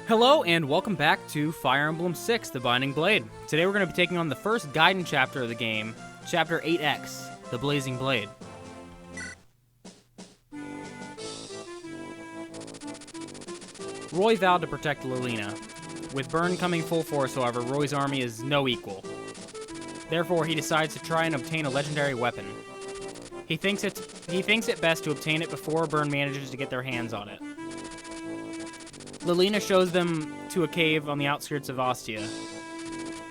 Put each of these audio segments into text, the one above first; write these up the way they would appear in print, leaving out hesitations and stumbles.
Hello and welcome back to Fire Emblem 6, The Binding Blade. Today we're going to be taking on the first gaiden chapter of the game, Chapter 8X, The Blazing Blade. Roy vowed to protect Lilina. With Byrne coming full force, however, Roy's army is no equal. Therefore, he decides to try and obtain a legendary weapon. He thinks it best to obtain it before Byrne manages to get their hands on it. Lilina shows them to a cave on the outskirts of Ostia,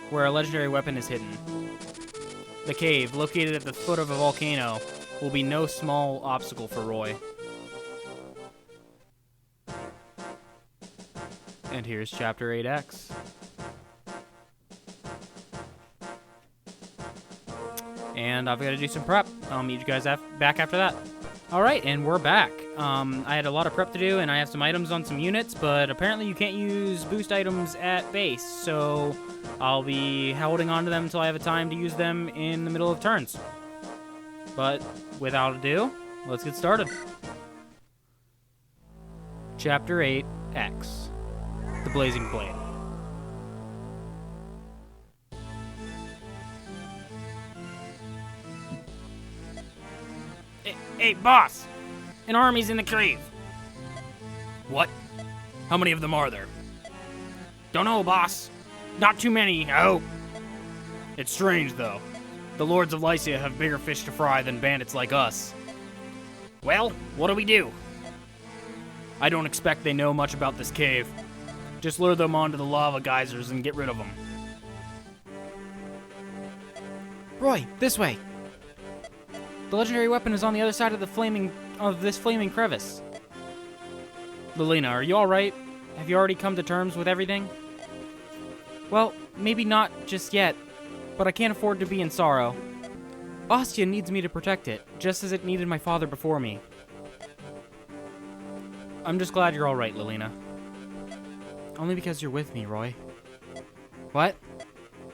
where a legendary weapon is hidden. The cave, located at the foot of a volcano, will be no small obstacle for Roy. And here's Chapter 8X. And I've got to do some prep. I'll meet you guys back after that. Alright, and we're back. I had a lot of prep to do, and I have some items on some units, but apparently you can't use boost items at base, so I'll be holding on to them until I have a time to use them in the middle of turns. But without ado, let's get started. Chapter 8X, The Blazing Blade. Hey, boss! An army's in the cave. What? How many of them are there? Don't know, boss. Not too many, I hope. It's strange, though. The lords of Lycia have bigger fish to fry than bandits like us. Well, what do we do? I don't expect they know much about this cave. Just lure them onto the lava geysers and get rid of them. Roy, this way! The legendary weapon is on the other side of this flaming crevice. Lilina, are you alright? Have you already come to terms with everything? Well, maybe not just yet, but I can't afford to be in sorrow. Ostia needs me to protect it, just as it needed my father before me. I'm just glad you're alright, Lilina. Only because you're with me, Roy. What?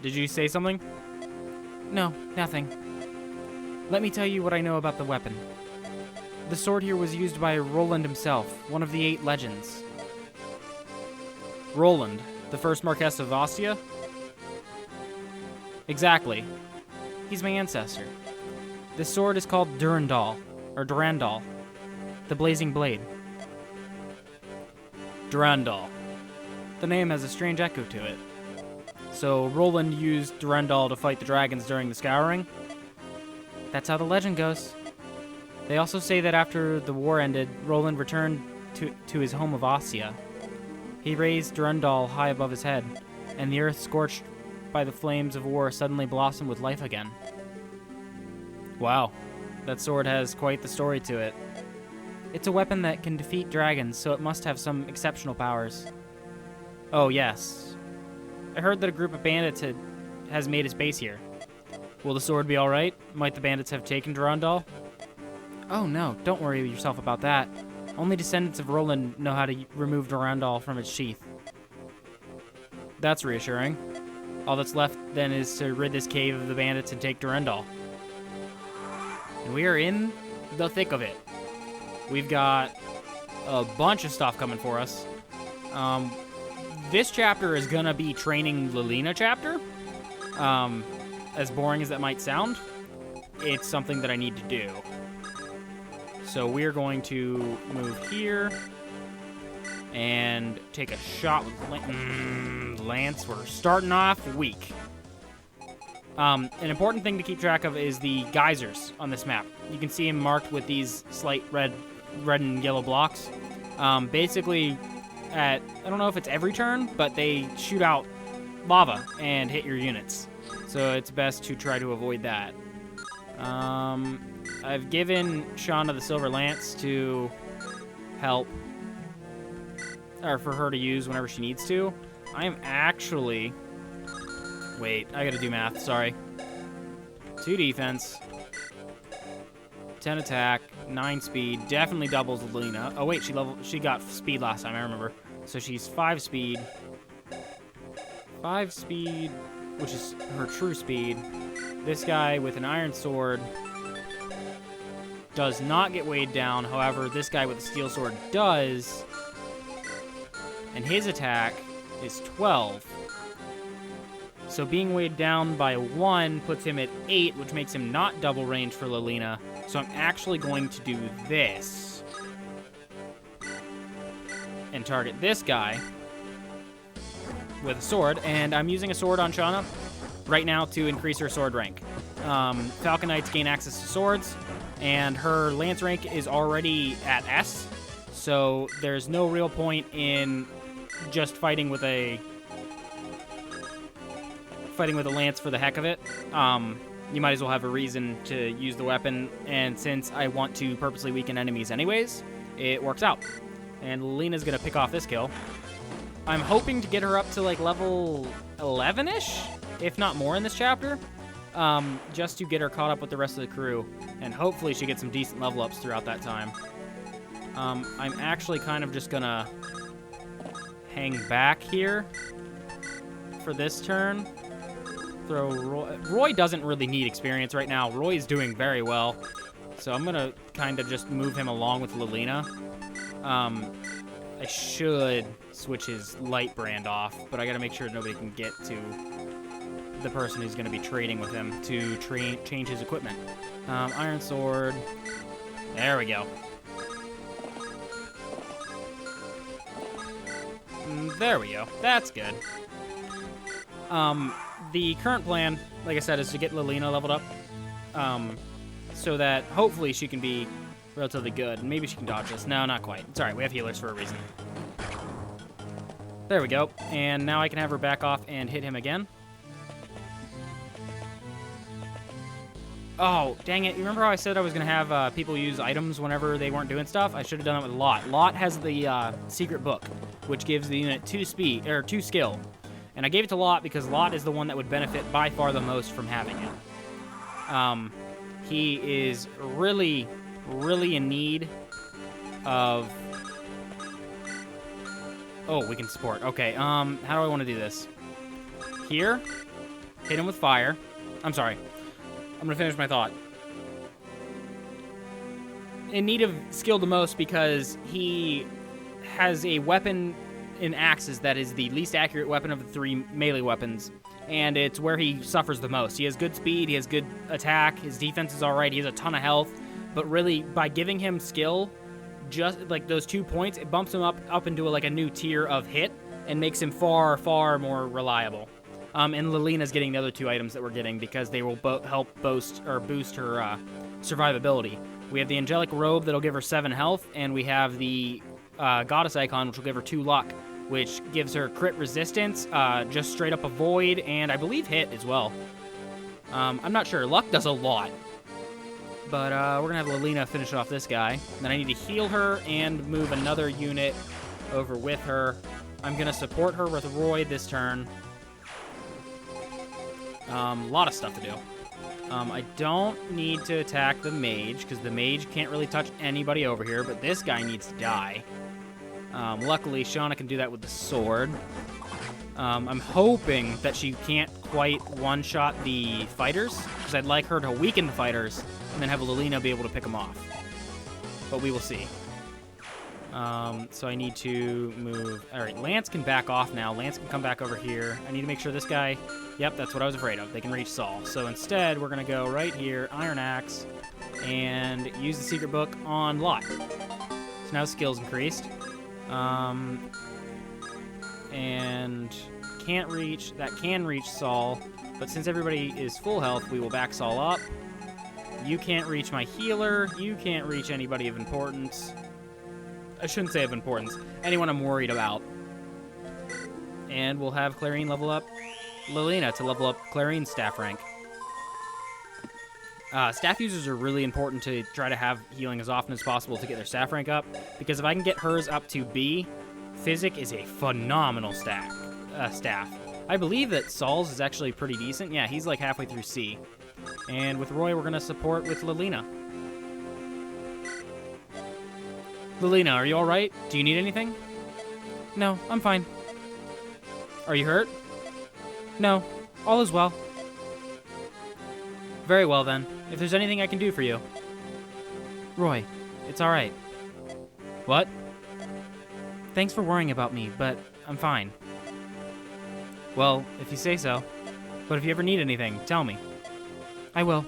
Did you say something? No, nothing. Let me tell you what I know about the weapon. The sword here was used by Roland himself, one of the 8 legends. Roland, the first Marquess of Ostia? Exactly. He's my ancestor. This sword is called Durandal, the Blazing Blade. Durandal. The name has a strange echo to it. So Roland used Durandal to fight the dragons during the Scouring? That's how the legend goes. They also say that after the war ended, Roland returned to his home of Ostia. He raised Durandal high above his head, and the earth scorched by the flames of war suddenly blossomed with life again. Wow, that sword has quite the story to it. It's a weapon that can defeat dragons, so it must have some exceptional powers. Oh yes. I heard that a group of bandits has made its base here. Will the sword be alright? Might the bandits have taken Durandal? Oh no, don't worry yourself about that. Only descendants of Roland know how to remove Durandal from its sheath. That's reassuring. All that's left then is to rid this cave of the bandits and take Durandal. And we are in the thick of it. We've got a bunch of stuff coming for us. This chapter is gonna be training Lilina chapter. As boring as that might sound, it's something that I need to do. So we're going to move here and take a shot with Lance. We're starting off weak. An important thing to keep track of is the geysers on this map. You can see them marked with these slight red and yellow blocks. Basically, I don't know if it's every turn, but they shoot out lava and hit your units. So it's best to try to avoid that. I've given Shauna the Silver Lance to help, or for her to use whenever she needs to. I am actually... Wait, I gotta do math, sorry. 2 defense, 10 attack, 9 speed, definitely doubles Lilina. Oh wait, she got speed last time, I remember. So she's 5 speed. 5 speed, which is her true speed. This guy with an iron sword does not get weighed down. However, this guy with a steel sword does. and his attack is 12. So being weighed down by 1 puts him at 8, which makes him not double range for Lilina. So I'm actually going to do this and target this guy with a sword, and I'm using a sword on Shauna right now to increase her sword rank. Falcon Knights gain access to swords, and her lance rank is already at S, so there's no real point in just fighting with a lance for the heck of it. You might as well have a reason to use the weapon, and since I want to purposely weaken enemies anyways, it works out. And Lilina's gonna pick off this kill. I'm hoping to get her up to like level 11-ish, if not more in this chapter, just to get her caught up with the rest of the crew, and hopefully she gets some decent level ups throughout that time. I'm actually kind of just gonna hang back here for this turn. Throw Roy. Roy doesn't really need experience right now. Roy's doing very well, so I'm gonna kind of just move him along with Lilina. I should switch his light brand off, but I gotta make sure nobody can get to the person who's gonna be trading with him to change his equipment. Iron Sword. There we go. There we go. That's good. The current plan, like I said, is to get Lilina leveled up, so that hopefully she can be relatively good. Maybe she can dodge this. No, not quite. It's alright, we have healers for a reason. There we go. And now I can have her back off and hit him again. Oh, dang it. You remember how I said I was going to have people use items whenever they weren't doing stuff? I should have done it with Lot. Lot has the secret book, which gives the unit 2 skill. And I gave it to Lot because Lot is the one that would benefit by far the most from having it. He is really in need of... Oh, we can support. Okay, how do I want to do this? Here, hit him with fire. I'm sorry. I'm going to finish my thought. In need of skill the most because he has a weapon in axes that is the least accurate weapon of the 3 melee weapons, and it's where he suffers the most. He has good speed, he has good attack, his defense is alright, he has a ton of health, but really, by giving him skill, just like those 2 points, it bumps him up into like a new tier of hit, and makes him far more reliable. And Lilina's getting the other 2 items that we're getting because they will help boost her survivability. We have the Angelic Robe that'll give her 7 health, and we have the Goddess Icon, which will give her 2 luck, which gives her crit resistance, just straight up avoid, and I believe hit as well. I'm not sure. Luck does a lot. But we're going to have Lilina finish off this guy. Then I need to heal her and move another unit over with her. I'm going to support her with Roy this turn. A lot of stuff to do. I don't need to attack the mage, because the mage can't really touch anybody over here, but this guy needs to die. Luckily, Shauna can do that with the sword. I'm hoping that she can't quite one-shot the fighters, because I'd like her to weaken the fighters, and then have Lilina be able to pick them off. But we will see. So I need to move... Alright, Lance can back off now. Lance can come back over here. I need to make sure this guy... Yep, that's what I was afraid of. They can reach Saul. So instead, we're going to go right here, Iron Axe, and use the secret book on Lot. So now skill's increased. And that can reach Saul, but since everybody is full health, we will back Saul up. You can't reach my healer. You can't reach anybody of importance. I shouldn't say of importance. Anyone I'm worried about. And we'll have Clarine level up Lilina to level up Clarine's staff rank. Staff users are really important to try to have healing as often as possible to get their staff rank up, because if I can get hers up to B, Physic is a phenomenal staff. I believe that Saul's is actually pretty decent. Yeah, he's like halfway through C. And with Roy, we're going to support with Lilina. Lilina, are you alright? Do you need anything? No, I'm fine. Are you hurt? No, all is well. Very well then. If there's anything I can do for you. Roy, it's alright. What? Thanks for worrying about me, but I'm fine. Well, if you say so. But if you ever need anything, tell me. I will.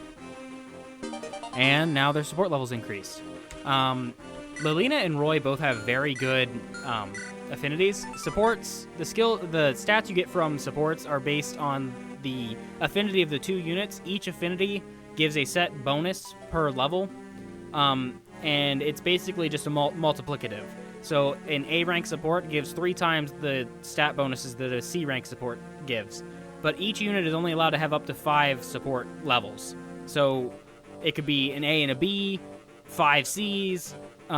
And now their support levels increased. Lilina and Roy both have very good affinities. Supports, the stats you get from supports are based on the affinity of the two units. Each affinity gives a set bonus per level, and it's basically just a multiplicative. So an A rank support gives 3 times the stat bonuses that a C rank support gives. But each unit is only allowed to have up to 5 support levels. So it could be an A and a B, 5 Cs, 2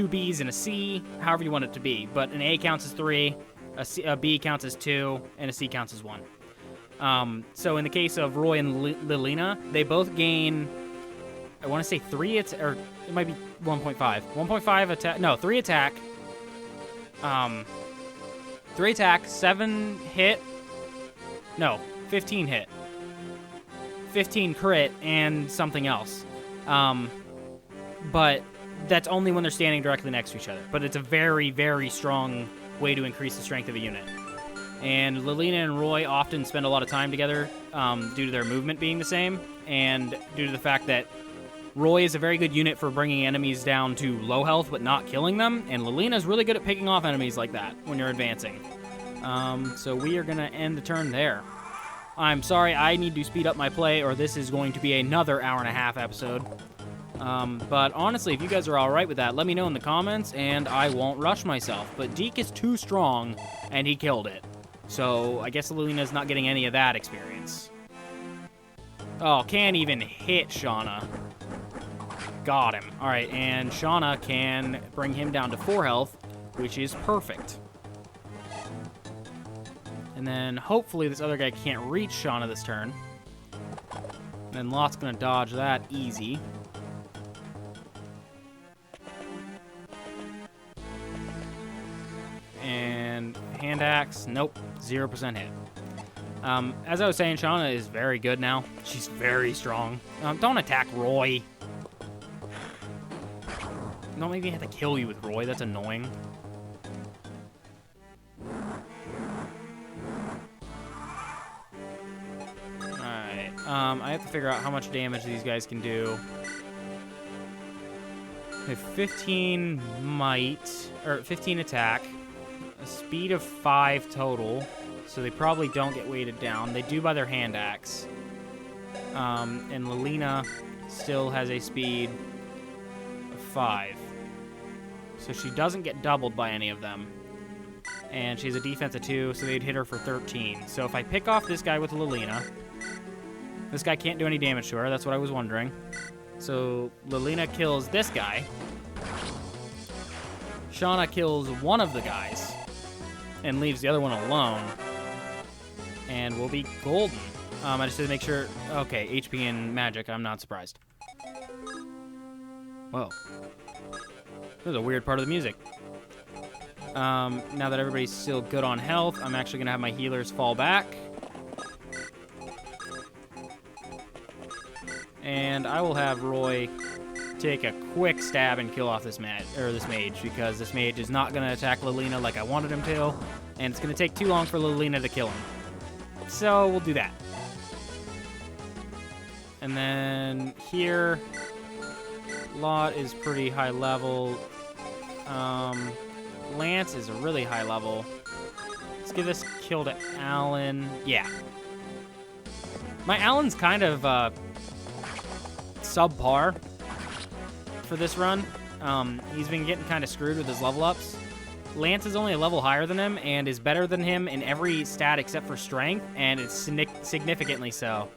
Bs and a C, however you want it to be. But an A counts as 3, a B counts as 2, and a C counts as 1. So in the case of Roy and Lilina, they both gain, I want to say 3, or it might be 1.5. 1.5 attack, no, 3 attack. 3 attack, 7 hit, no, 15 hit. 15 crit, and something else. But that's only when they're standing directly next to each other. But it's a very, very strong way to increase the strength of a unit. And Lilina and Roy often spend a lot of time together due to their movement being the same, and due to the fact that Roy is a very good unit for bringing enemies down to low health but not killing them, and Lilina's really good at picking off enemies like that when you're advancing. So we are going to end the turn there. I'm sorry, I need to speed up my play, or this is going to be another hour-and-a-half episode. But honestly, if you guys are alright with that, let me know in the comments, and I won't rush myself. But Deke is too strong, and he killed it. So I guess Lilina's not getting any of that experience. Oh, can't even hit Shauna. Got him. Alright, and Shauna can bring him down to 4 health, which is perfect. And then hopefully this other guy can't reach Shauna this turn. And then Lot's gonna dodge that easy. And hand axe, nope, 0% hit. As I was saying, Shauna is very good now. She's very strong. Don't attack Roy. Don't make me have to kill you with Roy, that's annoying. Alright, I have to figure out how much damage these guys can do. They have 15 might, or 15 attack, a speed of 5 total, so they probably don't get weighted down. They do by their hand axe. And Lilina still has a speed of 5. So she doesn't get doubled by any of them. And she has a defense of 2, so they'd hit her for 13. So if I pick off this guy with Lilina, this guy can't do any damage to her. That's what I was wondering. So Lilina kills this guy. Shauna kills one of the guys and leaves the other one alone. And we'll be golden. I just had to make sure. Okay, HP and magic. I'm not surprised. Whoa. This is a weird part of the music. Now that everybody's still good on health, I'm actually going to have my healers fall back. And I will have Roy take a quick stab and kill off this mage, because this mage is not going to attack Lilina like I wanted him to, and it's going to take too long for Lilina to kill him. So we'll do that. And then here, Lot is pretty high level. Lance is a really high level. Let's give this kill to Alan. Yeah. My Alan's kind of subpar for this run. He's been getting kind of screwed with his level ups. Lance is only a level higher than him and is better than him in every stat except for strength, and it's significantly so.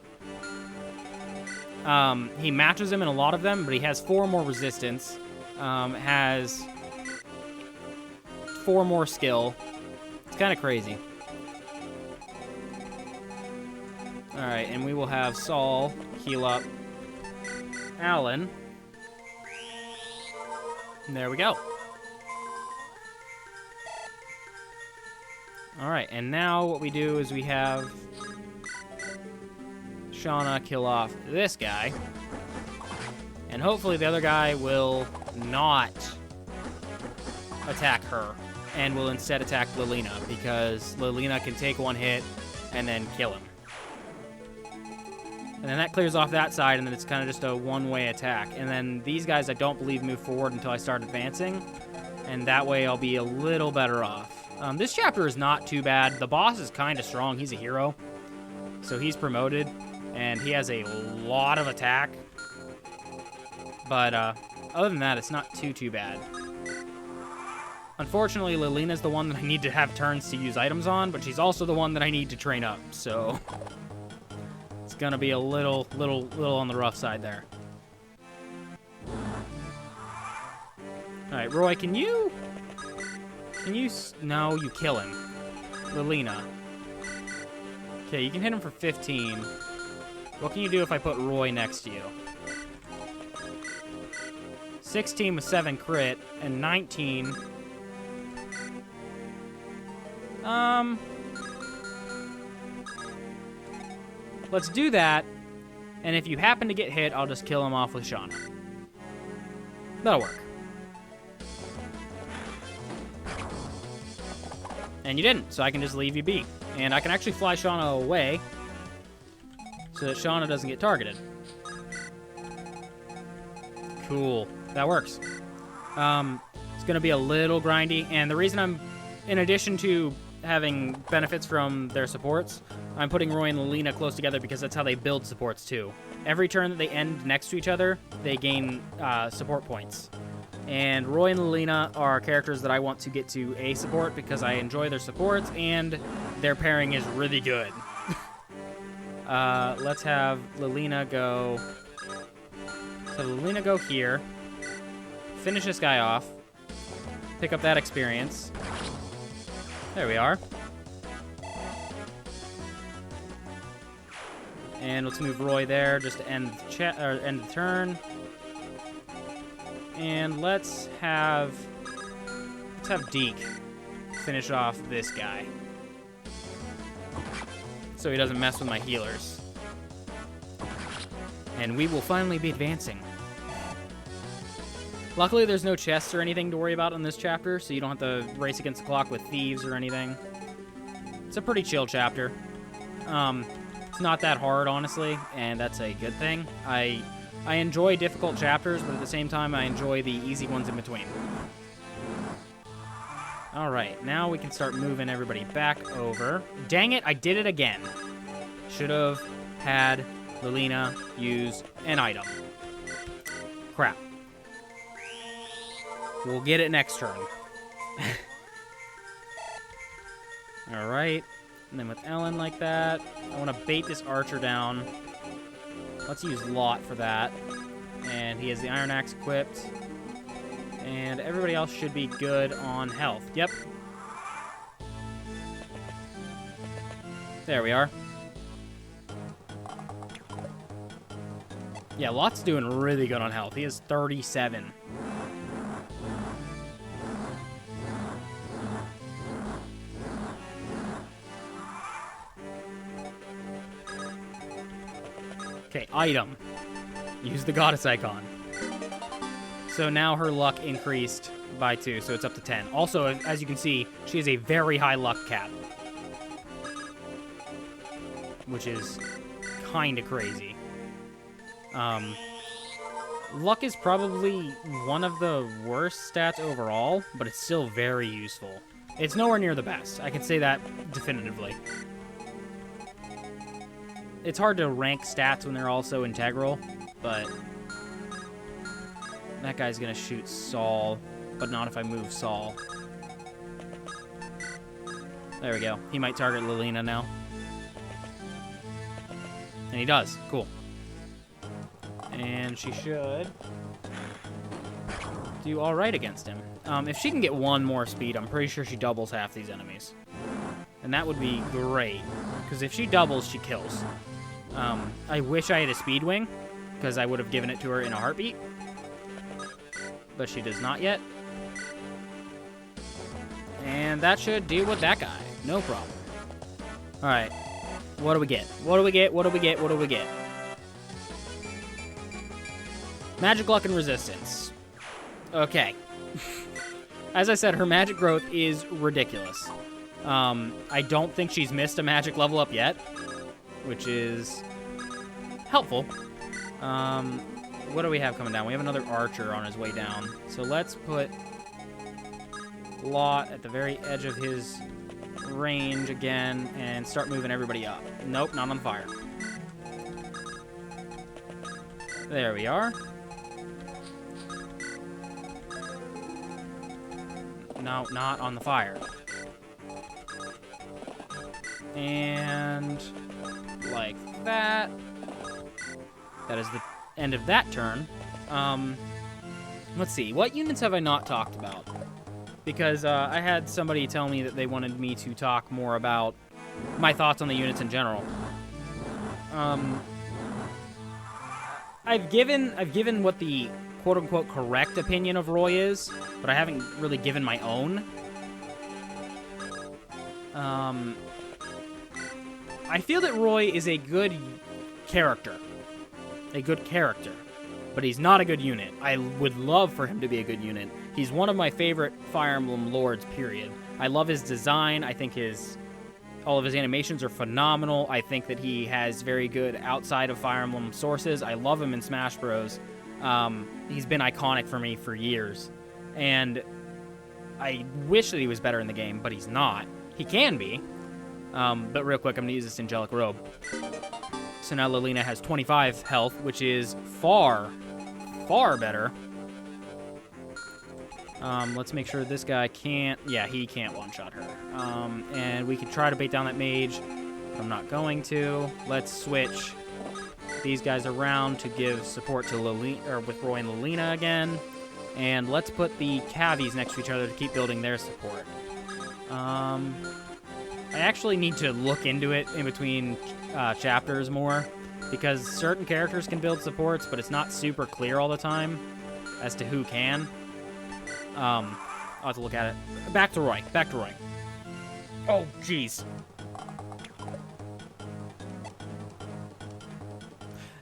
He matches him in a lot of them, but he has 4 more resistance, has 4 more skill. It's kind of crazy. Alright, and we will have Saul heal up Alan. And there we go. Alright, and now what we do is we have Shauna kill off this guy. And hopefully the other guy will not attack her. and will instead attack Lilina, because Lilina can take one hit and then kill him. And then that clears off that side, and then it's kind of just a one-way attack. And then these guys, I don't believe, move forward until I start advancing, and that way I'll be a little better off. This chapter is not too bad. The boss is kind of strong. He's a hero, so he's promoted, and he has a lot of attack. But other than that, it's not too bad. Unfortunately, Lilina's the one that I need to have turns to use items on, but she's also the one that I need to train up, so it's gonna be a little on the rough side there. All right, Roy, can you? No, you kill him. Lilina. Okay, you can hit him for 15. What can you do if I put Roy next to you? 16 with 7 crit, and 19. Let's do that, and if you happen to get hit, I'll just kill him off with Shauna. That'll work. And you didn't, so I can just leave you be. And I can actually fly Shauna away so that Shauna doesn't get targeted. Cool. That works. It's going to be a little grindy, and the reason I'm, in addition to having benefits from their supports, I'm putting Roy and Lilina close together because that's how they build supports too. Every turn that they end next to each other, they gain support points. And Roy and Lilina are characters that I want to get to A support because I enjoy their supports and their pairing is really good. Let's have Lilina go... So Lilina go here. Finish this guy off. Pick up that experience. There we are. And let's move Roy there just to end the turn. And let's have Deke finish off this guy, so he doesn't mess with my healers. And we will finally be advancing. Luckily, there's no chests or anything to worry about in this chapter, so you don't have to race against the clock with thieves or anything. It's a pretty chill chapter. It's not that hard, honestly, and that's a good thing. I enjoy difficult chapters, but at the same time, I enjoy the easy ones in between. All right, now we can start moving everybody back over. Dang it, I did it again. Should have had Lilina use an item. Crap. We'll get it next turn. All right. And then with Ellen like that, I want to bait this archer down. Let's use Lot for that. And he has the Iron Axe equipped. And everybody else should be good on health. Yep. There we are. Yeah, Lot's doing really good on health. He has 37. Okay, item. Use the goddess icon. So now her luck increased by 2, so it's up to 10. Also, as you can see, she has a very high luck cap, which is kind of crazy. Luck is probably one of the worst stats overall, but it's still very useful. It's nowhere near the best. I can say that definitively. It's hard to rank stats when they're all so integral, but that guy's gonna shoot Saul, but not if I move Saul. There we go. He might target Lilina now. And he does. Cool. And she should do all right against him. If she can get 1 more speed, I'm pretty sure she doubles half these enemies. And that would be great, because if she doubles, she kills. I wish I had a speed wing, because I would have given it to her in a heartbeat. But she does not yet. And that should deal with that guy. No problem. Alright. What do we get? What do we get? What do we get? What do we get? Magic, luck, and resistance. Okay. As I said, her magic growth is ridiculous. I don't think she's missed a magic level up yet, which is helpful. What do we have coming down? We have another archer on his way down. So let's put Lot at the very edge of his range again and start moving everybody up. Nope, not on fire. There we are. No, not on the fire. And like that. That is the end of that turn. Let's see. What units have I not talked about? Because I had somebody tell me that they wanted me to talk more about my thoughts on the units in general. I've given what the quote-unquote correct opinion of Roy is, but I haven't really given my own. I feel that Roy is a good character. But he's not a good unit. I would love for him to be a good unit. He's one of my favorite Fire Emblem lords, period. I love his design. I think all of his animations are phenomenal. I think that he has very good outside of Fire Emblem sources. I love him in Smash Bros. He's been iconic for me for years. And I wish that he was better in the game, but he's not. He can be. But real quick, I'm going to use this Angelic Robe. So now Lilina has 25 health, which is far, far better. Let's make sure this guy can't... Yeah, he can't one-shot her. And we could try to bait down that mage. But I'm not going to. Let's switch these guys around to give support to Lilina, or with Roy and Lilina again. And let's put the cavies next to each other to keep building their support. I actually need to look into it in between chapters more, because certain characters can build supports, but it's not super clear all the time as to who can. I'll have to look at it. Back to Roy. Oh, jeez.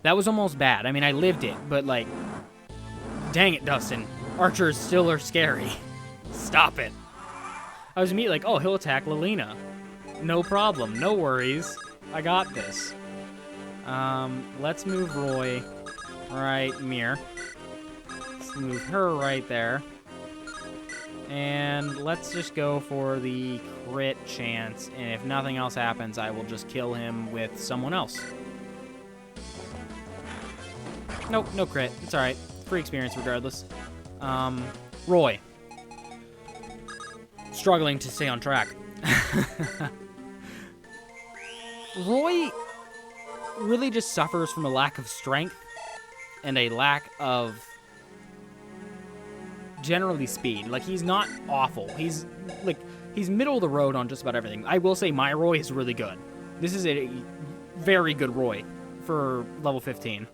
That was almost bad. I mean, I lived it, but, like, dang it, Dustin. Archers still are scary. Stop it. I was immediately like, oh, he'll attack Lilina. No problem. No worries. I got this. Let's move Roy right here. Let's move her right there. And let's just go for the crit chance. And if nothing else happens, I will just kill him with someone else. Nope, no crit. It's alright. Free experience regardless. Roy. Struggling to stay on track. Roy really just suffers from a lack of strength and a lack of generally speed. Like, he's not awful. He's middle of the road on just about everything. I will say my Roy is really good. This is a very good Roy for level 15.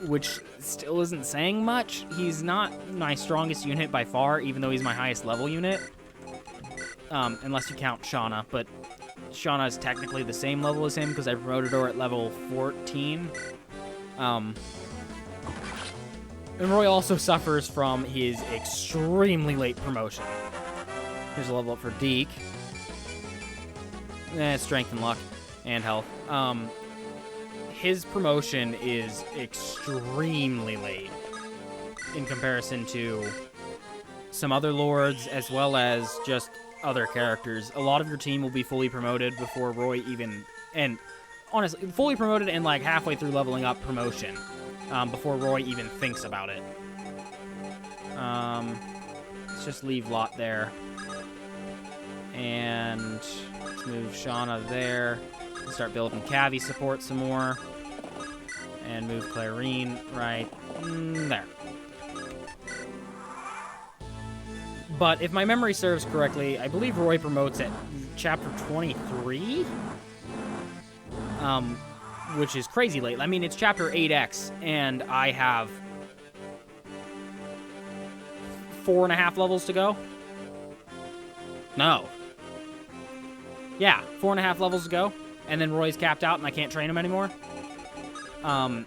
Which still isn't saying much. He's not my strongest unit by far, even though he's my highest level unit. Unless you count Shauna, but Shauna is technically the same level as him because I promoted her at level 14. And Roy also suffers from his extremely late promotion. Here's a level up for Deke. Strength and luck and health. His promotion is extremely late in comparison to some other lords as well as just other characters. A lot of your team will be fully promoted before Roy even, and honestly, fully promoted and like halfway through leveling up promotion before Roy even thinks about it. Let's just leave Lot there. And let's move Shauna there. Start building Cavi support some more. And move Clarine right there. But if my memory serves correctly, I believe Roy promotes at chapter 23? Which is crazy late. I mean, it's chapter 8X, and I have 4.5 levels to go. No. Yeah, 4.5 levels to go. And then Roy's capped out and I can't train him anymore. And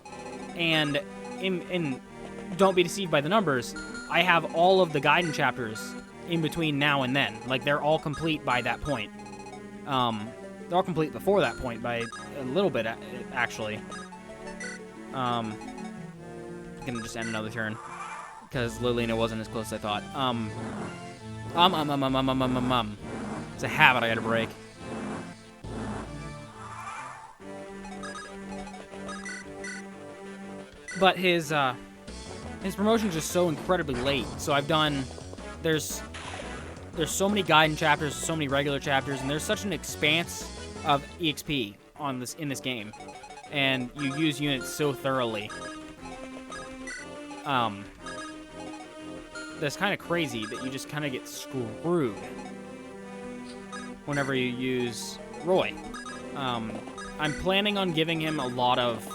don't be deceived by the numbers. I have all of the Gaiden chapters in between now and then. Like, they're all complete by that point. They're all complete before that point by a little bit, actually. I'm gonna just end another turn because Lilina wasn't as close as I thought. It's a habit I gotta break. But his promotion's just so incredibly late. So I've done, there's so many Gaiden chapters, so many regular chapters, and there's such an expanse of EXP in this game, and you use units so thoroughly. That's kind of crazy that you just kind of get screwed whenever you use Roy. I'm planning on giving him a lot of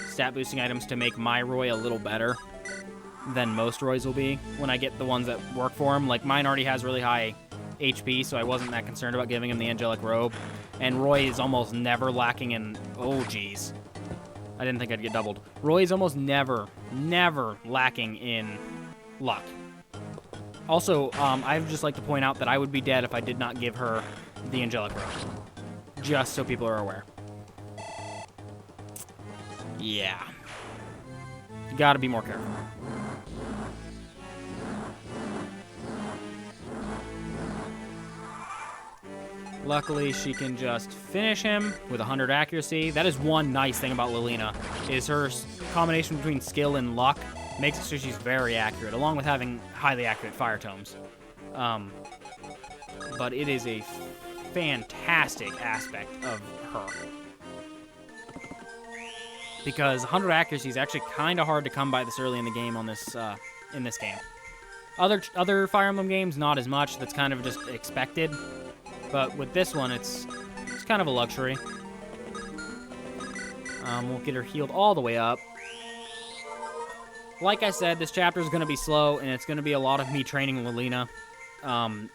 stat boosting items to make my Roy a little better than most Roys will be when I get the ones that work for him. Like, mine already has really high HP, so I wasn't that concerned about giving him the Angelic Robe. And Roy is almost never lacking in... Oh, jeez. I didn't think I'd get doubled. Roy is almost never lacking in luck. Also, I'd just like to point out that I would be dead if I did not give her the Angelic Robe. Just so people are aware. Yeah. You gotta be more careful. Luckily, she can just finish him with 100 accuracy. That is one nice thing about Lilina, is her combination between skill and luck makes it so she's very accurate, along with having highly accurate fire tomes. But it is a fantastic aspect of her. Because 100 accuracy is actually kind of hard to come by this early in the game on this in this game. Other Fire Emblem games, not as much. That's kind of just expected. But with this one, it's kind of a luxury. We'll get her healed all the way up. Like I said, this chapter is going to be slow, and it's going to be a lot of me training Lilina.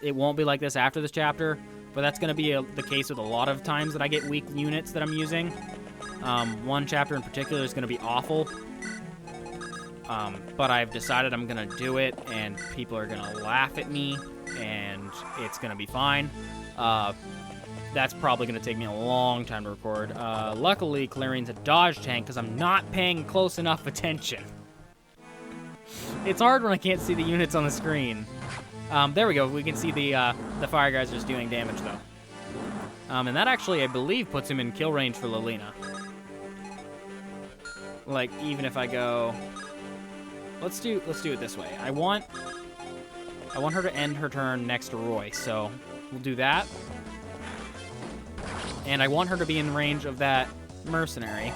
It won't be like this after this chapter, but that's going to be the case with a lot of times that I get weak units that I'm using. One chapter in particular is going to be awful. But I've decided I'm going to do it, and people are going to laugh at me, and it's going to be fine. That's probably going to take me a long time to record. Luckily, Clarion's a dodge tank because I'm not paying close enough attention. It's hard when I can't see the units on the screen. There we go. We can see the fire guys just doing damage, though. And that actually, I believe, puts him in kill range for Lilina. Like, even if I go... Let's do it this way. I want her to end her turn next to Roy, so we'll do that. And I want her to be in range of that mercenary.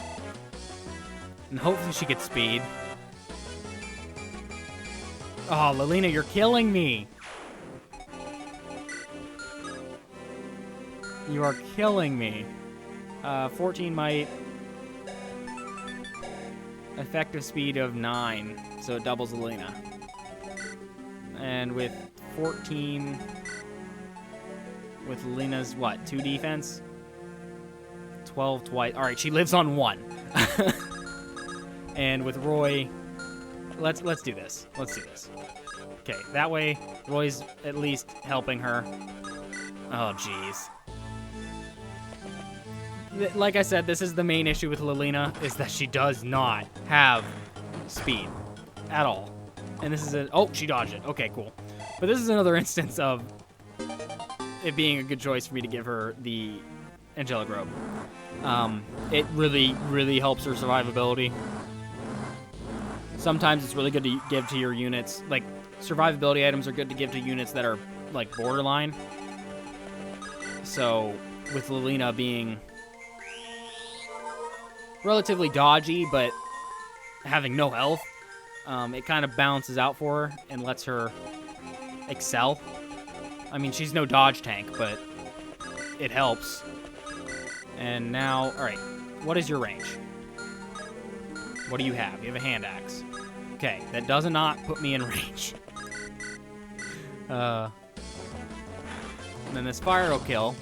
And hopefully she gets speed. Oh, Lilina, you're killing me! You are killing me. 14 might. Effective speed of 9, so it doubles Lilina. And with 14... With Lilina's, what, 2 defense? 12 twice. Alright, she lives on 1. And with Roy... Let's do this. Let's do this. Okay, that way, Roy's at least helping her. Oh, jeez. Like I said, this is the main issue with Lilina, is that she does not have speed at all. And this is a... Oh, she dodged it. Okay, cool. But this is another instance of it being a good choice for me to give her the Angelic Robe. It really, really helps her survivability. Sometimes it's really good to give to your units. Like, survivability items are good to give to units that are, like, borderline. So, with Lilina being relatively dodgy, but having no health, it kind of balances out for her and lets her excel. I mean, she's no dodge tank, but it helps. And now, alright, what is your range? What do you have? You have a hand axe. Okay, that does not put me in range. And then this fire will kill.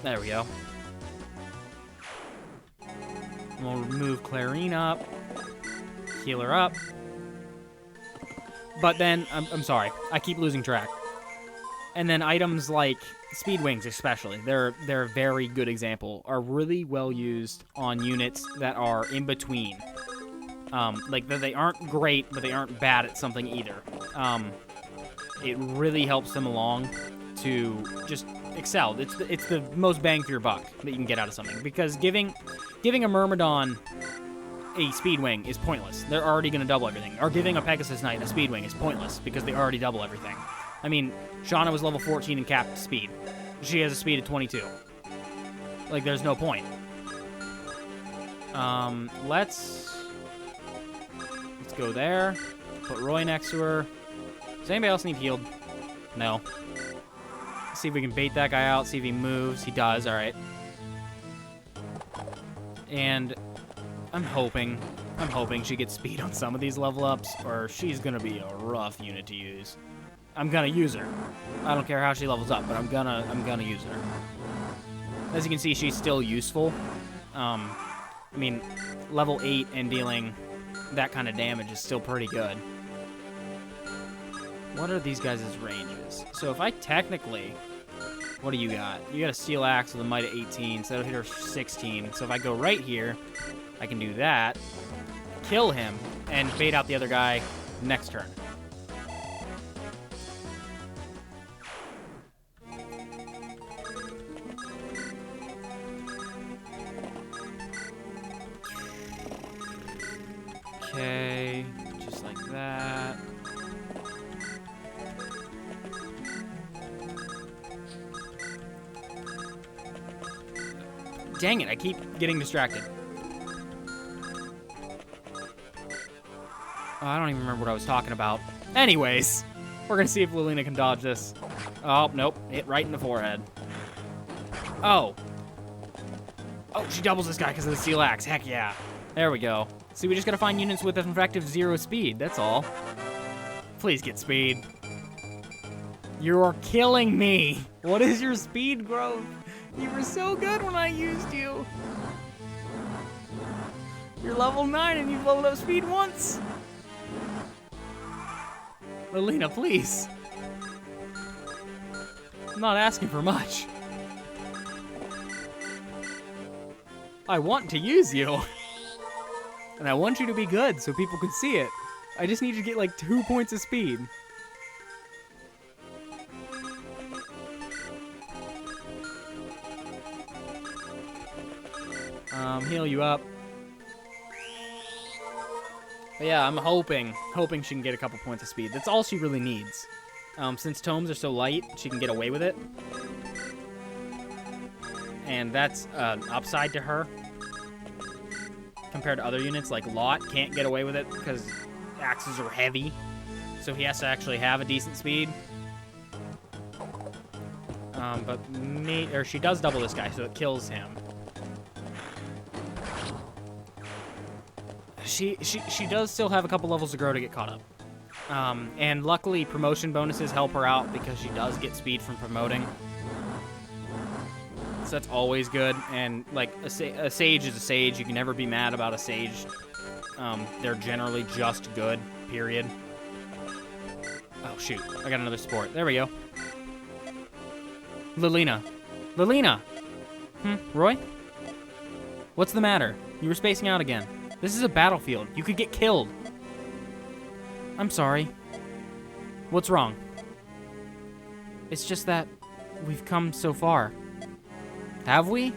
There we go. We'll move Clarine up. Heal her up. But then, I'm sorry, I keep losing track. And then items like speed wings, especially, they're a very good example, are really well used on units that are in between. Like, they aren't great, but they aren't bad at something either. It really helps them along to just excel. It's the most bang for your buck that you can get out of something, because giving a Myrmidon a speed wing is pointless. They're already going to double everything. Or giving a Pegasus Knight a speed wing is pointless because they already double everything. I mean, Shauna was level 14 and capped speed. She has a speed of 22. Like, there's no point. Let's go there. Put Roy next to her. Does anybody else need healed? No. See if we can bait that guy out, see if he moves. He does, alright. And I'm hoping she gets speed on some of these level ups, or she's gonna be a rough unit to use. I'm gonna use her. I don't care how she levels up, but I'm gonna use her. As you can see, she's still useful. I mean, level 8 and dealing that kind of damage is still pretty good. What are these guys' ranges? So if I technically... What do you got? You got a steel axe with a might of 18, so that'll hit her 16. So if I go right here, I can do that, kill him, and bait out the other guy next turn. Okay, just like that. Dang it, I keep getting distracted. Oh, I don't even remember what I was talking about. Anyways, we're gonna see if Lilina can dodge this. Oh, nope, hit right in the forehead. Oh. Oh, she doubles this guy because of the steel axe, heck yeah. There we go. See, we just gotta find units with effective 0 speed, that's all. Please get speed. You are killing me. What is your speed growth? You were so good when I used you. You're level 9 and you've leveled up speed once. Lilina, please. I'm not asking for much. I want to use you. And I want you to be good so people can see it. I just need you to get like 2 points of speed. Heal you up. But yeah, I'm hoping she can get a couple points of speed. That's all she really needs. Since tomes are so light, she can get away with it. And that's an upside to her. Compared to other units, like Lot can't get away with it because axes are heavy. So he has to actually have a decent speed. But she does double this guy, so it kills him. She does still have a couple levels to grow to get caught up. And luckily, promotion bonuses help her out because she does get speed from promoting. So that's always good. And, like, a sage is a sage. You can never be mad about a sage. They're generally just good, period. Oh, shoot. I got another support. There we go. Lilina. Lilina! Roy? What's the matter? You were spacing out again. This is a battlefield. You could get killed. I'm sorry. What's wrong? It's just that we've come so far. Have we?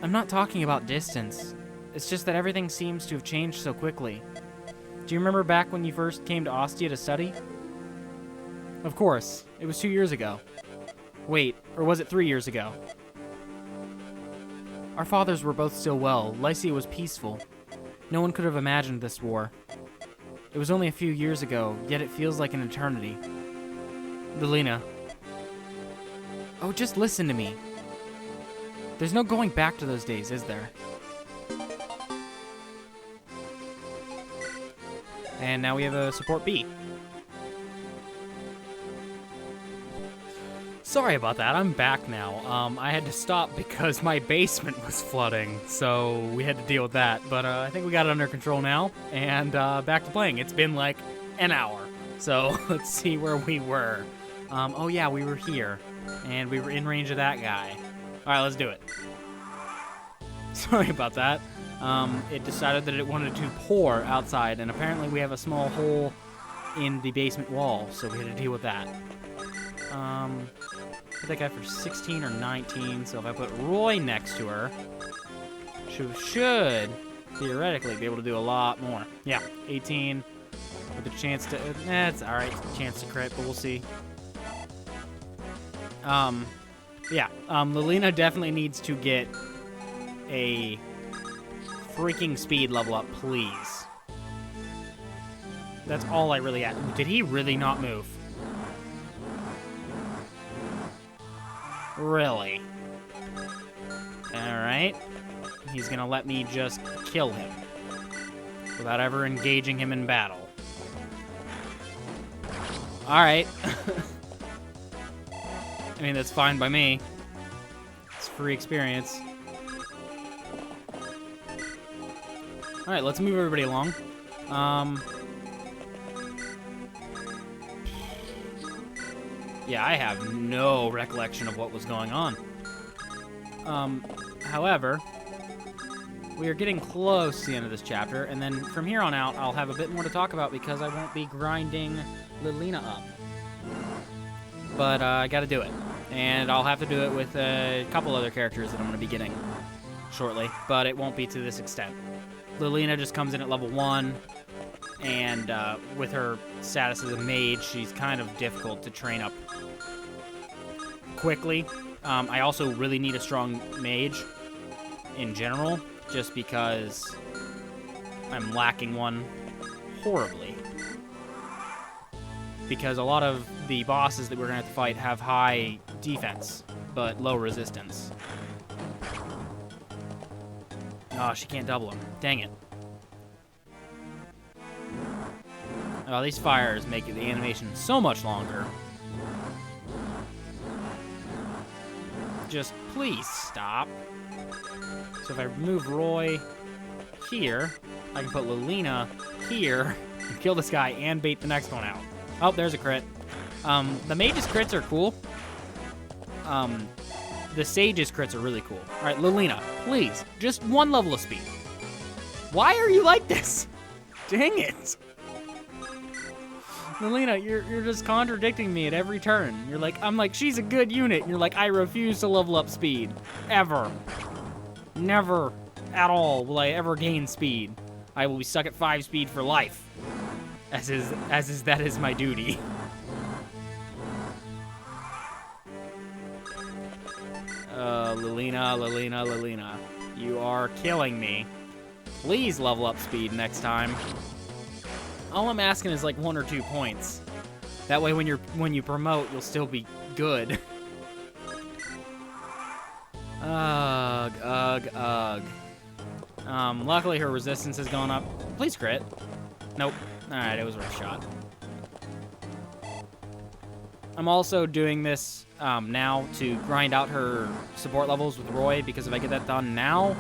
I'm not talking about distance. It's just that everything seems to have changed so quickly. Do you remember back when you first came to Ostia to study? Of course. It was 2 years ago. Wait, or was it 3 years ago? Our fathers were both still well. Lycia was peaceful. No one could have imagined this war. It was only a few years ago, yet it feels like an eternity. Lilina. Oh, just listen to me. There's no going back to those days, is there? And now we have a support B. Sorry about that, I'm back now. I had to stop because my basement was flooding, so we had to deal with that. But I think we got it under control now, and back to playing. It's been like an hour. So let's see where we were. Oh yeah, we were here. And we were in range of that guy. Alright, let's do it. Sorry about that. It decided that it wanted to pour outside, and apparently we have a small hole in the basement wall, so we had to deal with that. Put that guy for 16 or 19, so if I put Roy next to her, she should theoretically be able to do a lot more. Yeah, 18 with a chance to... it's alright, chance to crit, but we'll see. Yeah, Lilina definitely needs to get a freaking speed level up, please. That's all I really ask. Did he really not move? Really? Alright. He's gonna let me just kill him without ever engaging him in battle. Alright. I mean, that's fine by me. It's free experience. Alright, let's move everybody along. Yeah, I have no recollection of what was going on. However, we are getting close to the end of this chapter, and then from here on out, I'll have a bit more to talk about because I won't be grinding Lilina up. But I gotta do it. And I'll have to do it with a couple other characters that I'm gonna be getting shortly, but it won't be to this extent. Lilina just comes in at level 1, and with her status as a mage, she's kind of difficult to train up quickly. I also really need a strong mage in general, just because I'm lacking one horribly. Because a lot of the bosses that we're going to have to fight have high defense, but low resistance. Oh, she can't double him. Dang it. Oh, these fires make the animation so much longer. Just please stop. So if I remove Roy here, I can put Lilina here and kill this guy and bait the next one out. Oh, there's a crit. The mage's crits are cool. The sage's crits are really cool. All right, Lilina, please, just one level of speed. Why are you like this? Dang it. Lilina, you're just contradicting me at every turn. I'm like, she's a good unit. And you're like, I refuse to level up speed. Ever. Never at all will I ever gain speed. I will be stuck at 5 speed for life. That is my duty. Lilina. You are killing me. Please level up speed next time. All I'm asking is like 1 or 2 points. That way when you promote, you'll still be good. Ugh. Luckily her resistance has gone up. Please crit. Nope. Alright, it was worth a shot. I'm also doing this now to grind out her support levels with Roy, because if I get that done now,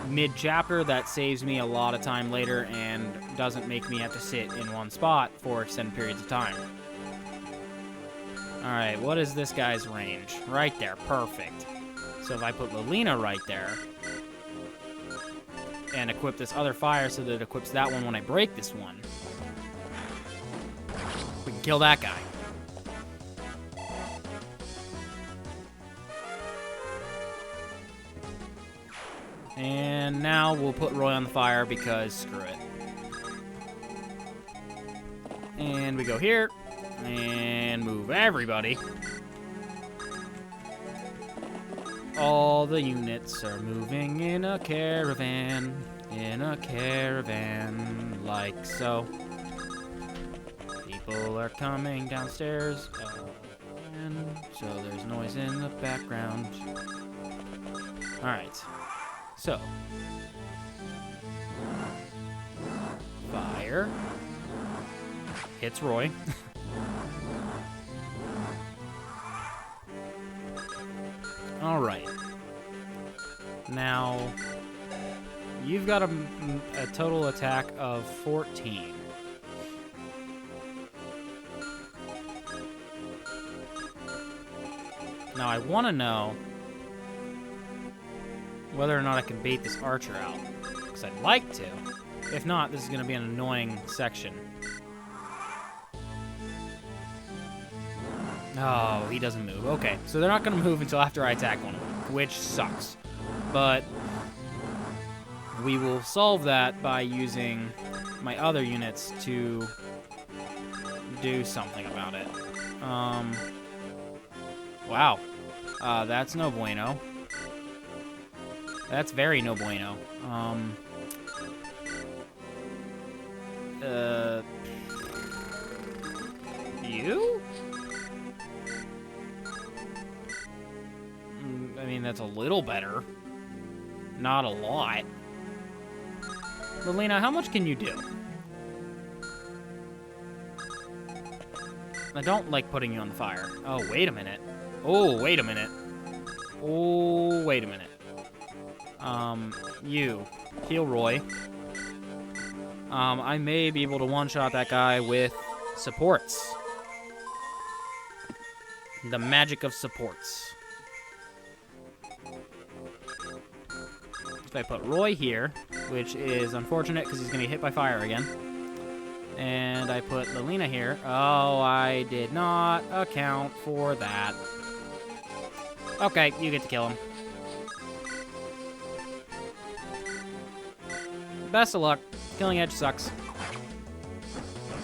mid-chapter, that saves me a lot of time later and doesn't make me have to sit in one spot for extended periods of time. Alright, what is this guy's range? Right there, perfect. So if I put Lilina right there, and equip this other fire so that it equips that one when I break this one, we can kill that guy. And now we'll put Roy on the fire because screw it. And we go here, and move everybody. All the units are moving in a caravan, like so. People are coming downstairs, and so there's noise in the background. Alright, so. Fire. Hits Roy. Alright. Now, you've got a total attack of 14. Now I want to know whether or not I can bait this archer out, because I'd like to. If not, this is going to be an annoying section. Oh, he doesn't move. Okay, so they're not going to move until after I attack one of them, which sucks. But we will solve that by using my other units to do something about it. Wow. That's no bueno. That's very no bueno. You? I mean, that's a little better. Not a lot. Lelina, how much can you do? I don't like putting you on the fire. Oh, wait a minute. Oh, wait a minute. Oh, wait a minute. You. Heal Roy. I may be able to one-shot that guy with supports. The magic of supports. If I put Roy here, which is unfortunate because he's going to get hit by fire again. And I put Lelina here. Oh, I did not account for that. Okay, you get to kill him. Best of luck. Killing Edge sucks.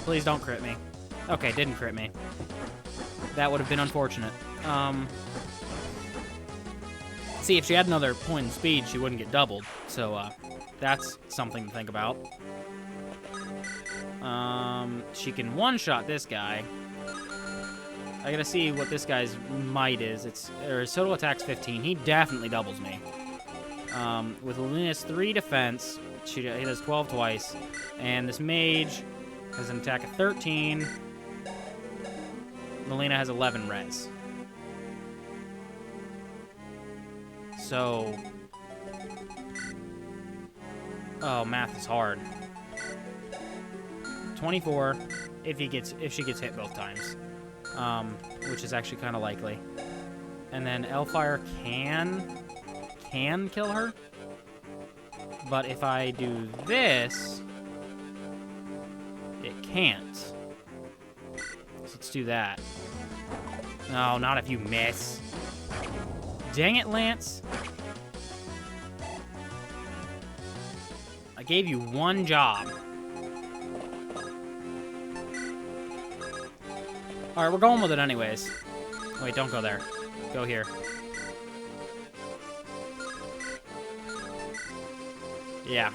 Please don't crit me. Okay, didn't crit me. That would have been unfortunate. See, if she had another point in speed, she wouldn't get doubled. So, that's something to think about. She can one-shot this guy. I gotta see what this guy's might is. His total attack's 15. He definitely doubles me. With Lelina's 3 defense, he does 12 twice. And this mage has an attack of 13. Lelina has 11 res. So... Oh, math is hard. 24 if she gets hit both times. Which is actually kind of likely. And then Elfire can kill her. But if I do this, it can't. So let's do that. No, not if you miss. Dang it, Lance. I gave you one job. Alright, we're going with it anyways. Wait, don't go there. Go here. Yeah.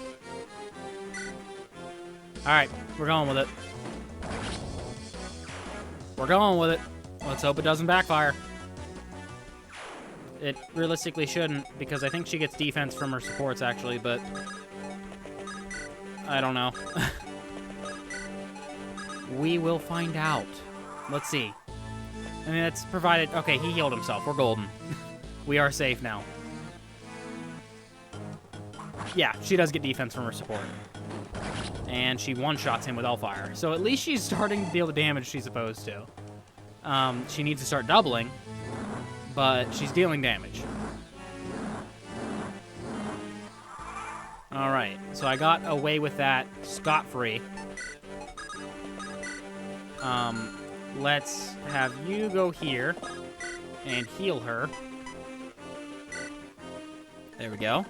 Alright, we're going with it. We're going with it. Let's hope it doesn't backfire. It realistically shouldn't, because I think she gets defense from her supports, actually, but... I don't know. We will find out. Let's see. I mean, that's provided... Okay, he healed himself. We're golden. We are safe now. Yeah, she does get defense from her support. And she one-shots him with Hellfire. So at least she's starting to deal the damage she's supposed to. She needs to start doubling, but she's dealing damage. Alright, so I got away with that scot-free. Let's have you go here and heal her. There we go.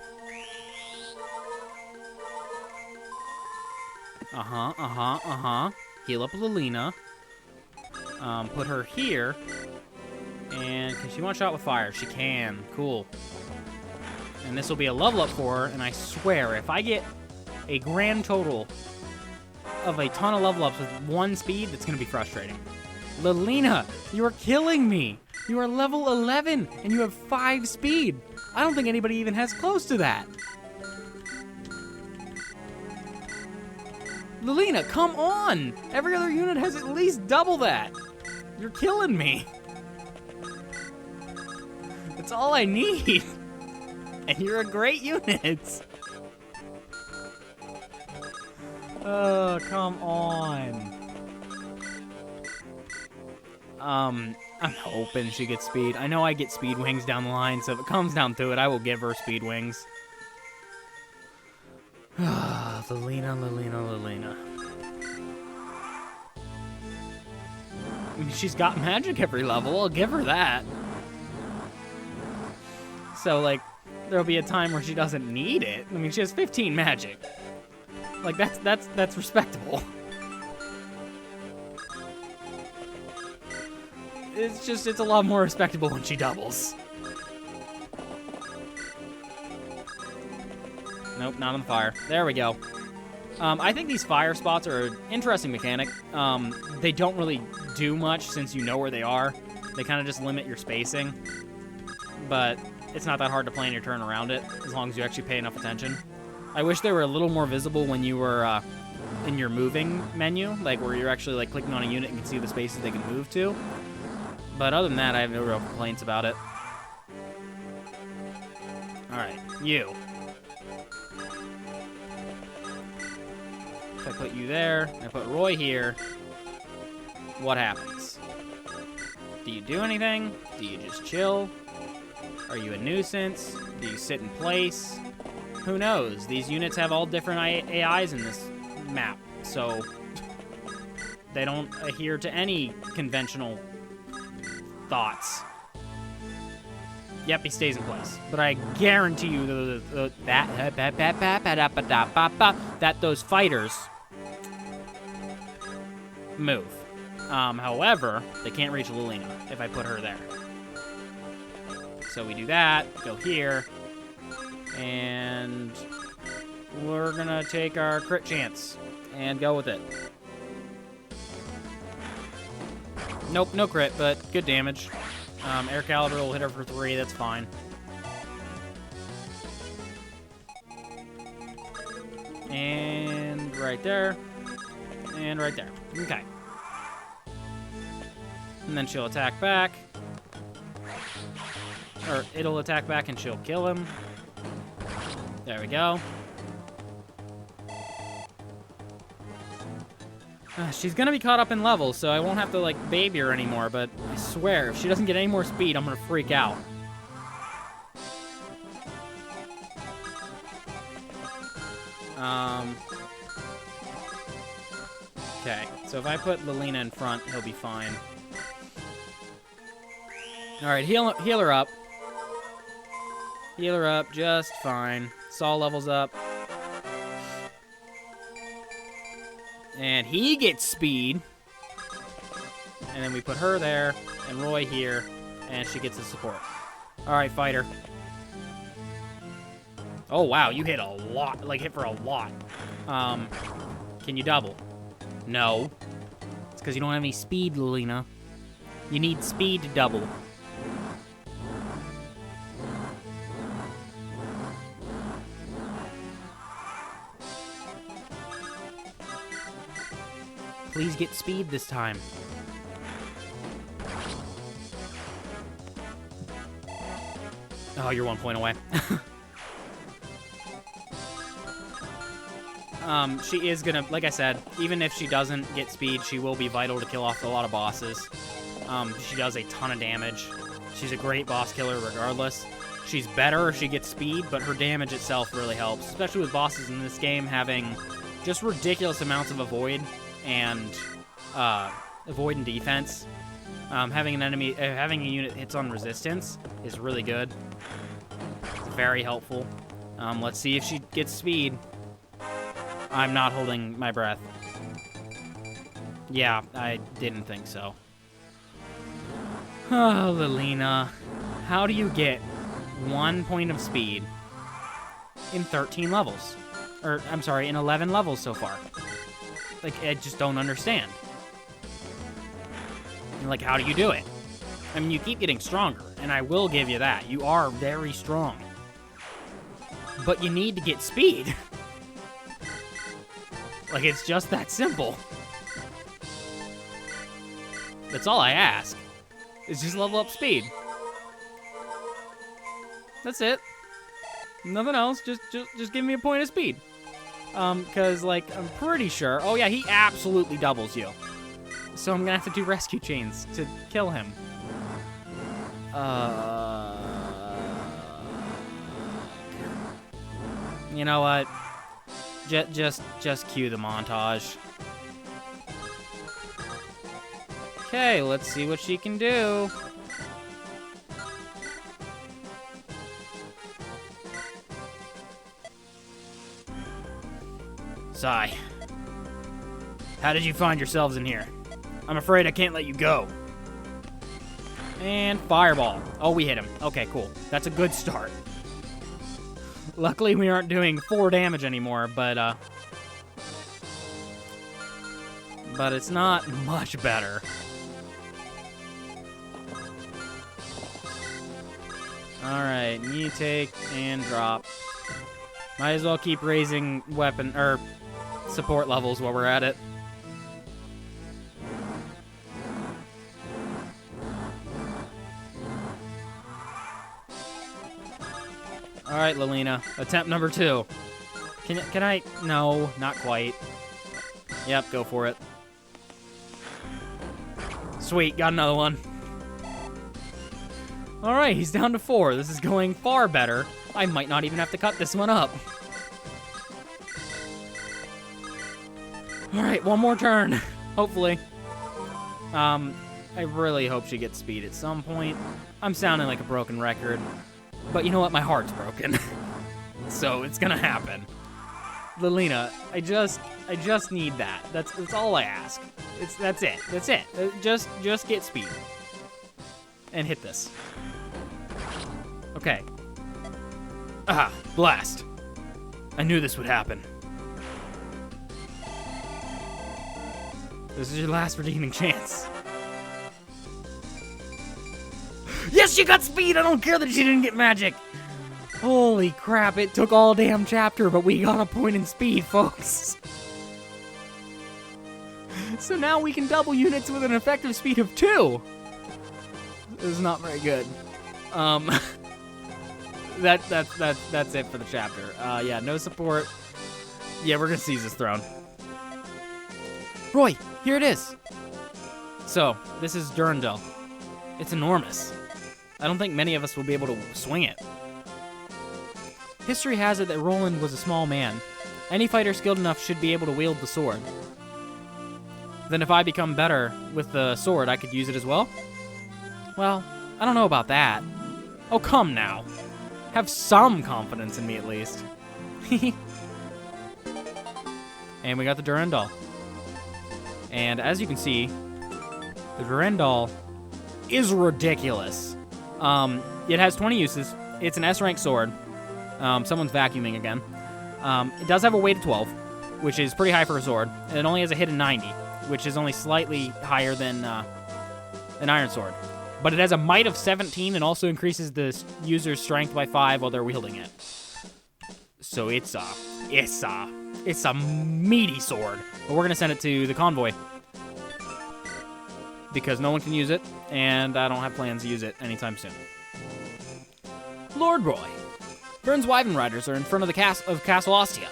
Heal up Lelina. Put her here. And can she one-shot with fire? She can. Cool. And this will be a level up for her, and I swear, if I get a grand total of a ton of level ups with 1 speed, that's going to be frustrating. Lelina, you are killing me. You are level 11, and you have 5 speed. I don't think anybody even has close to that. Lelina, come on! Every other unit has at least double that. You're killing me. That's all I need. And you're a great unit. Oh, come on. I'm hoping she gets speed. I know I get speed wings down the line, so if it comes down to it, I will give her speed wings. Lilina. I mean, she's got magic every level. I'll give her that. So, like, there'll be a time where she doesn't need it. I mean, she has 15 magic. Like, that's respectable. It's a lot more respectable when she doubles. Nope, not on the fire. There we go. I think these fire spots are an interesting mechanic. They don't really do much since you know where they are. They kind of just limit your spacing. But it's not that hard to plan your turn around it, as long as you actually pay enough attention. I wish they were a little more visible when you were in your moving menu, like where you're actually like clicking on a unit and can see the spaces they can move to. But other than that, I have no real complaints about it. Alright, you. If I put you there, I put Roy here, what happens? Do you do anything? Do you just chill? Are you a nuisance? Do you sit in place? Who knows? These units have all different AIs in this map, so they don't adhere to any conventional thoughts. Yep, he stays in place. But I guarantee you that those fighters move. However, they can't reach Lilina if I put her there. So we do that, go here, and we're gonna take our crit chance and go with it. Nope, no crit, but good damage. Air Caliber will hit her for 3, that's fine. And right there. And right there. Okay. And then she'll attack back. Or it'll attack back and she'll kill him. There we go. She's gonna be caught up in levels, so I won't have to, like, baby her anymore, but I swear, if she doesn't get any more speed, I'm gonna freak out. Okay, so if I put Lilina in front, he'll be fine. Alright, heal her up. Heal her up just fine. Saw levels up. And he gets speed. And then we put her there, and Roy here, and she gets the support. Alright, fighter. Oh, wow, you hit a lot. Like, hit for a lot. Can you double? No. It's because you don't have any speed, Lilina. You need speed to double. Please get speed this time. Oh, you're 1 point away. She is gonna, like I said, even if she doesn't get speed, she will be vital to kill off a lot of bosses. She does a ton of damage. She's a great boss killer regardless. She's better if she gets speed, but her damage itself really helps, especially with bosses in this game having just ridiculous amounts of avoid and defense. Having a unit that hits on resistance is really good. It's very helpful. Let's see if she gets speed. I'm not holding my breath. Yeah, I didn't think so. Oh, Lilina. How do you get 1 point of speed in 13 levels? Or, I'm sorry, in 11 levels so far? Like, I just don't understand. Like, how do you do it? I mean, you keep getting stronger, and I will give you that. You are very strong. But you need to get speed. Like, it's just that simple. That's all I ask. Is just level up speed. That's it. Nothing else. Just give me a point of speed. Because, like, I'm pretty sure... Oh, yeah, he absolutely doubles you. So I'm gonna have to do rescue chains to kill him. You know what? Just cue the montage. Okay, let's see what she can do. Sigh. How did you find yourselves in here? I'm afraid I can't let you go. And fireball. Oh, we hit him. Okay, cool. That's a good start. Luckily, we aren't doing 4 damage anymore, but it's not much better. Alright, knee take and drop. Might as well keep raising weapon, or support levels while we're at it. Alright, Lilina. Attempt number 2. Can I? No, not quite. Yep, go for it. Sweet, got another one. Alright, he's down to 4. This is going far better. I might not even have to cut this one up. Alright, one more turn. Hopefully. I really hope she gets speed at some point. I'm sounding like a broken record. But you know what? My heart's broken. So it's gonna happen. Lilina, I just need that. That's all I ask. That's it. That's it. Just get speed. And hit this. Okay. Ah, blast. I knew this would happen. This is your last redeeming chance. Yes, she got speed! I don't care that she didn't get magic! Holy crap, it took all damn chapter, but we got a point in speed, folks. So now we can double units with an effective speed of 2. This is not very good. That's it for the chapter. Yeah, no support. Yeah, we're gonna seize this throne. Roy, here it is. So, this is Durandal. It's enormous. I don't think many of us will be able to swing it. History has it that Roland was a small man. Any fighter skilled enough should be able to wield the sword. Then if I become better with the sword, I could use it as well? Well, I don't know about that. Oh, come now. Have some confidence in me at least. And we got the Durandal. And as you can see, the Durandal is ridiculous. It has 20 uses. It's an S-rank sword. Someone's vacuuming again. It does have a weight of 12, which is pretty high for a sword. And it only has a hit of 90, which is only slightly higher than an iron sword. But it has a might of 17 and also increases the user's strength by 5 while they're wielding it. So it's a meaty sword. But we're gonna send it to the convoy because no one can use it, and I don't have plans to use it anytime soon. Lord Roy, Vern's Wyvern Riders are in front of the Castle Ostia.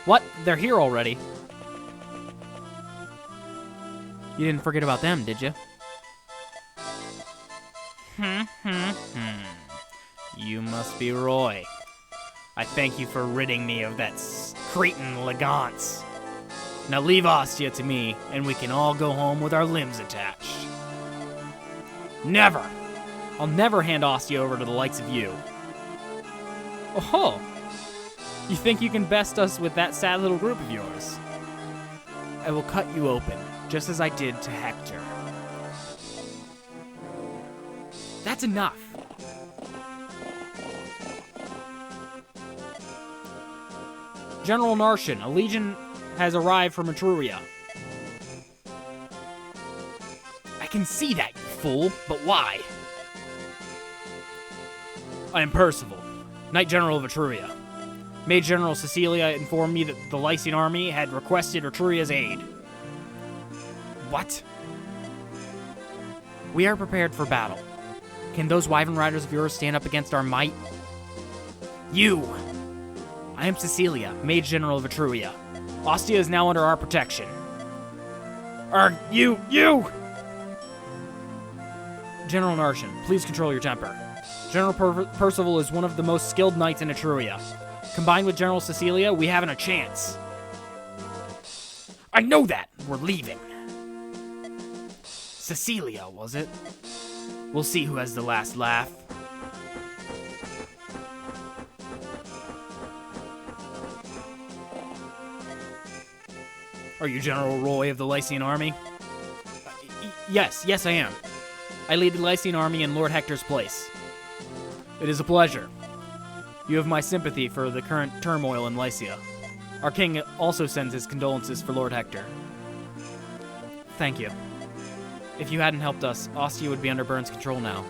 What? They're here already? You didn't forget about them, did you? You must be Roy. I thank you for ridding me of that cretin Legance. Now leave Ostia to me, and we can all go home with our limbs attached. Never! I'll never hand Ostia over to the likes of you. Oh! You think you can best us with that sad little group of yours? I will cut you open, just as I did to Hector. That's enough. General Narshan, a legion has arrived from Etruria. I can see that, you fool, but why? I am Percival, Knight General of Etruria. Mage General Cecilia informed me that the Lycian army had requested Etruria's aid. What? We are prepared for battle. Can those Wyvern Riders of yours stand up against our might? You! I am Cecilia, Mage General of Etruria. Ostia is now under our protection. You! General Narshan, please control your temper. General Percival is one of the most skilled knights in Etruria. Combined with General Cecilia, we haven't a chance. I know that! We're leaving. Cecilia, was it? We'll see who has the last laugh. Are you General Roy of the Lycian army? Yes, I am. I lead the Lycian army in Lord Hector's place. It is a pleasure. You have my sympathy for the current turmoil in Lycia. Our king also sends his condolences for Lord Hector. Thank you. If you hadn't helped us, Ostia would be under Byrne's control now.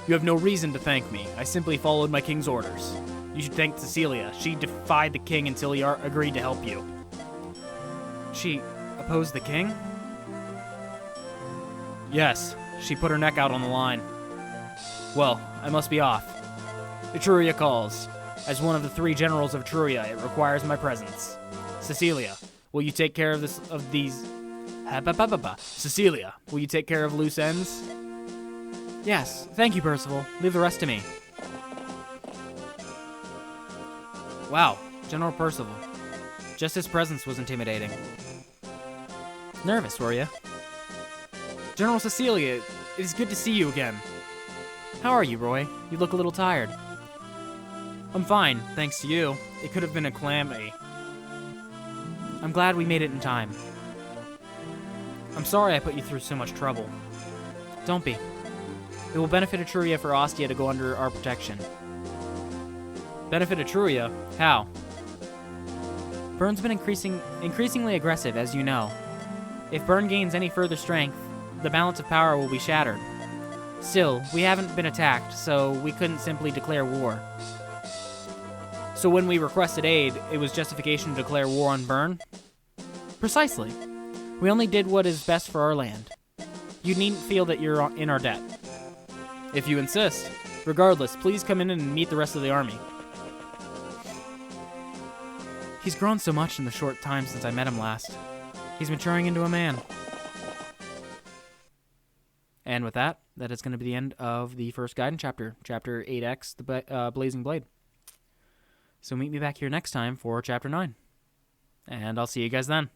You have no reason to thank me. I simply followed my king's orders. You should thank Cecilia. She defied the king until he agreed to help you. She opposed the king? Yes, she put her neck out on the line. Well, I must be off. Etruria calls. As one of the 3 generals of Etruria, it requires my presence. Cecilia, will you take care of these... Cecilia, will you take care of loose ends? Yes, thank you, Percival. Leave the rest to me. Wow, General Percival. Just his presence was intimidating. Nervous, were you? General Cecilia, it is good to see you again. How are you, Roy? You look a little tired. I'm fine, thanks to you. It could have been a calamity. I'm glad we made it in time. I'm sorry I put you through so much trouble. Don't be. It will benefit Etruria for Ostia to go under our protection. Benefit Etruria? How? Byrne's been increasingly aggressive, as you know. If Byrne gains any further strength, the balance of power will be shattered. Still, we haven't been attacked, so we couldn't simply declare war. So when we requested aid, it was justification to declare war on Byrne? Precisely. We only did what is best for our land. You needn't feel that you're in our debt. If you insist. Regardless, please come in and meet the rest of the army. He's grown so much in the short time since I met him last. He's maturing into a man. And with that, that is going to be the end of the first Gaiden chapter, Chapter 8X, the Blazing Blade. So meet me back here next time for Chapter 9. And I'll see you guys then.